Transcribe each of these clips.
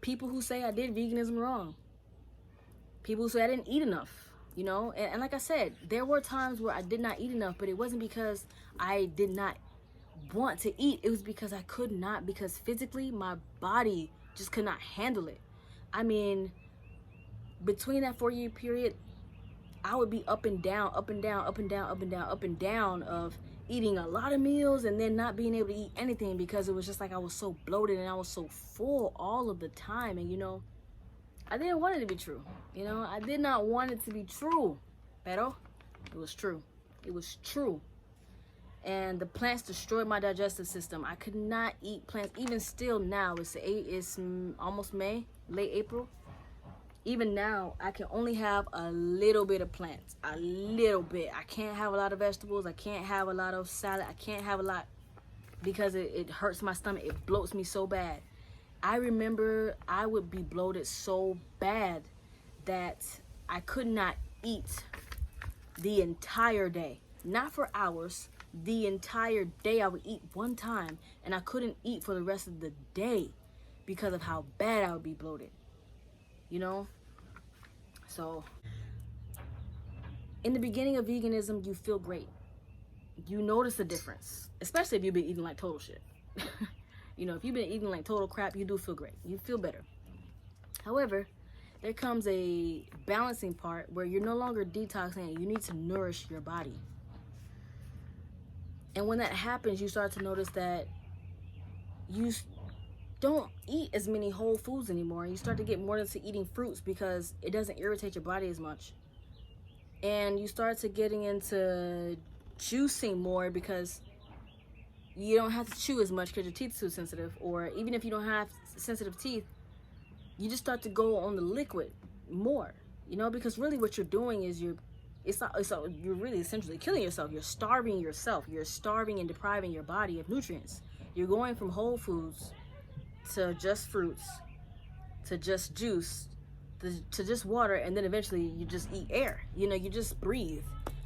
people who say I did veganism wrong. People who say I didn't eat enough, you know? And like I said, there were times where I did not eat enough, but it wasn't because I did not want to eat. It was because I could not, because physically my body just could not handle it. I mean, between that 4-year period, I would be up and down, up and down, up and down, up and down, up and down of eating a lot of meals and then not being able to eat anything because it was just like I was so bloated and I was so full all of the time. And you know, I didn't want it to be true. You know, I did not want it to be true. Pero it was true. It was true. And the plants destroyed my digestive system. I could not eat plants. Even still now, it's almost May, late April. Even now, I can only have a little bit of plants. A little bit. I can't have a lot of vegetables. I can't have a lot of salad. I can't have a lot because it hurts my stomach. It bloats me so bad. I remember I would be bloated so bad that I could not eat the entire day. Not for hours. The entire day. I would eat one time and I couldn't eat for the rest of the day because of how bad I would be bloated. You know? So, in the beginning of veganism, you feel great. You notice a difference. Especially if you've been eating like total shit. You know, if you've been eating like total crap, you do feel great. You feel better. However, there comes a balancing part where you're no longer detoxing and you need to nourish your body. And when that happens, you start to notice that you don't eat as many whole foods anymore. You start to get more into eating fruits because it doesn't irritate your body as much. And you start to getting into juicing more because you don't have to chew as much because your teeth are too sensitive. Or even if you don't have sensitive teeth, you just start to go on the liquid more. You know, because really what you're doing is you're really essentially killing yourself. You're starving yourself. You're starving and depriving your body of nutrients. You're going from whole foods to just fruits, to just juice, to just water, and then eventually you just eat air. You know, you just breathe,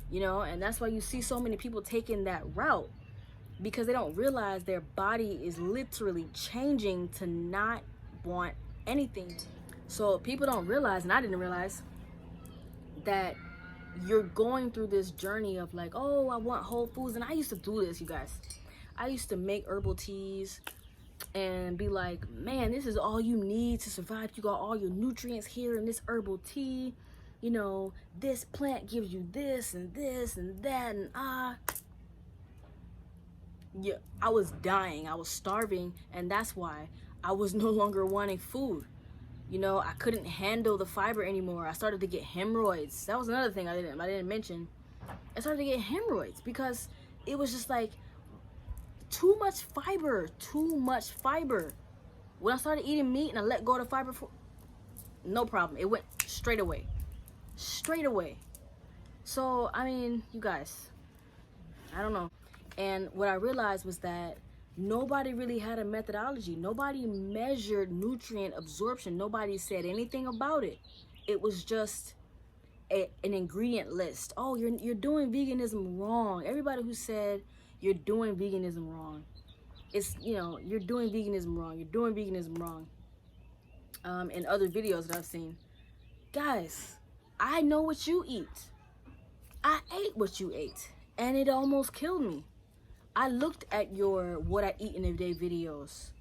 you know, and that's why you see so many people taking that route because they don't realize their body is literally changing to not want anything. So people don't realize, and I didn't realize, that you're going through this journey of like, oh, I want whole foods. And I used to do this, you guys. I used to make herbal teas and be like, man, this is all you need to survive. You got all your nutrients here in this herbal tea. You know, this plant gives you this and this and that and yeah, I was dying. I was starving, and that's why I was no longer wanting food. You know, I couldn't handle the fiber anymore. I started to get hemorrhoids. That was another thing I didn't mention. I started to get hemorrhoids because it was just like too much fiber. When I started eating meat and I let go of the fiber, no problem. It went straight away. So, I mean, you guys, I don't know. And what I realized was that nobody really had a methodology. Nobody measured nutrient absorption. Nobody said anything about it. It was just an ingredient list. Oh, you're doing veganism wrong. Everybody who said you're doing veganism wrong, it's, you know, you're doing veganism wrong. You're doing veganism wrong. In other videos that I've seen, guys, I know what you eat. I ate what you ate, and it almost killed me. I looked at your what I eat in a day videos.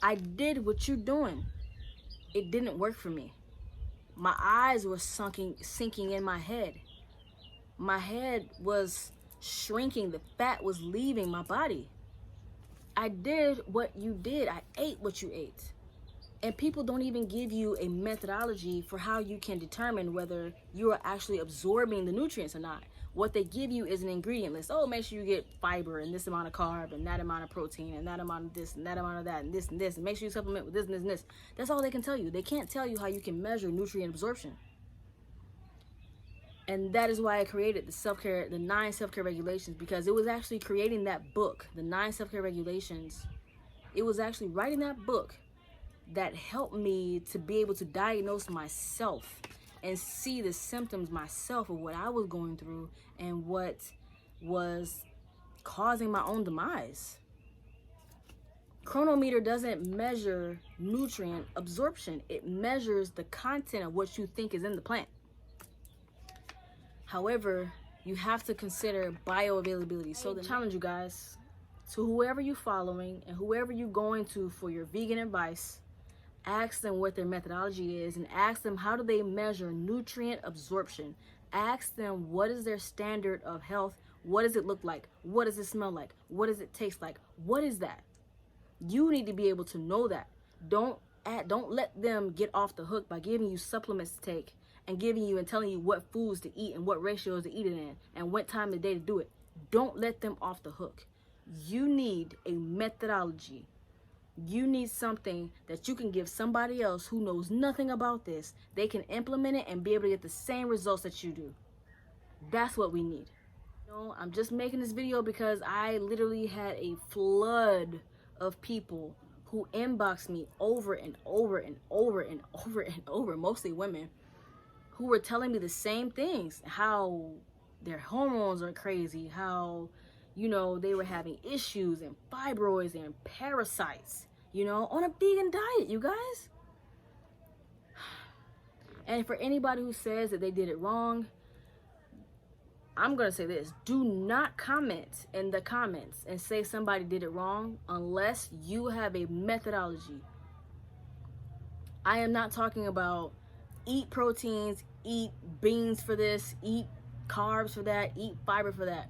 I did what you're doing. It didn't work for me. My eyes were sinking in my head. My head was shrinking. The fat was leaving my body. I did what you did. I ate what you ate. And people don't even give you a methodology for how you can determine whether you are actually absorbing the nutrients or not. What they give you is an ingredient list. Oh, make sure you get fiber and this amount of carb and that amount of protein and that amount of this and that amount of that and this and this. And make sure you supplement with this and this and this. That's all they can tell you. They can't tell you how you can measure nutrient absorption. And that is why I created the 9 self-care regulations, because it was actually creating that book, the 9 self-care regulations. It was actually writing that book that helped me to be able to diagnose myself and see the symptoms myself of what I was going through and what was causing my own demise. Chronometer doesn't measure nutrient absorption. It measures the content of what you think is in the plant. However, you have to consider bioavailability. So I challenge you guys, to whoever you're following and whoever you're going to for your vegan advice, ask them what their methodology is and ask them how do they measure nutrient absorption. Ask them what is their standard of health. What does it look like? What does it smell like? What does it taste like? What is that? You need to be able to know that. Don't let them get off the hook by giving you supplements to take and giving you and telling you what foods to eat and what ratios to eat it in and what time of the day to do it. Don't let them off the hook. You need a methodology. You need something that you can give somebody else who knows nothing about this. They can implement it and be able to get the same results that you do. That's what we need. You know, I'm just making this video because I literally had a flood of people who inboxed me over and over and over and over and over, mostly women, who were telling me the same things, how their hormones are crazy, how, you know, they were having issues and fibroids and parasites, you know, on a vegan diet, you guys. And for anybody who says that they did it wrong, I'm going to say this. Do not comment in the comments and say somebody did it wrong unless you have a methodology. I am not talking about eat proteins, eat beans for this, eat carbs for that, eat fiber for that.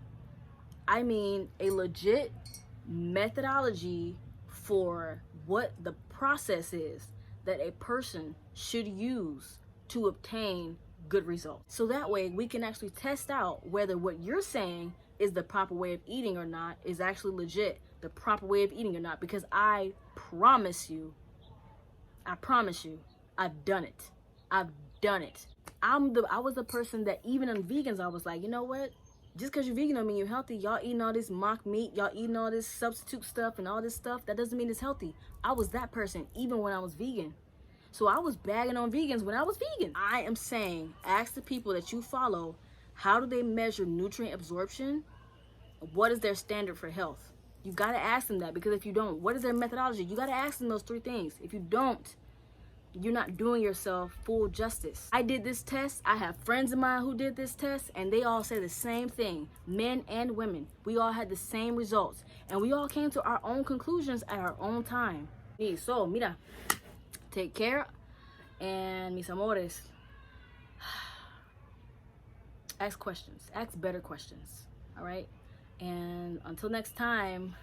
I mean a legit methodology for what the process is that a person should use to obtain good results. So that way we can actually test out whether what you're saying is the proper way of eating or not, is actually legit the proper way of eating or not, because I promise you, I've done it. I've done it. I was the person that even on vegans, I was like, you know what? Just because you're vegan don't mean you're healthy. Y'all eating all this mock meat, y'all eating all this substitute stuff and all this stuff, that doesn't mean it's healthy. I was that person even when I was vegan. So I was bagging on vegans when I was vegan. I am saying, ask the people that you follow, how do they measure nutrient absorption? What is their standard for health? You gotta ask them that, because if you don't, what is their methodology? You gotta ask them those 3 things. If you don't, you're not doing yourself full justice. I did this test. I have friends of mine who did this test, and they all say the same thing. Men and women, we all had the same results, and we all came to our own conclusions at our own time. So, mira, take care, and mis amores, ask questions, ask better questions, all right? And until next time,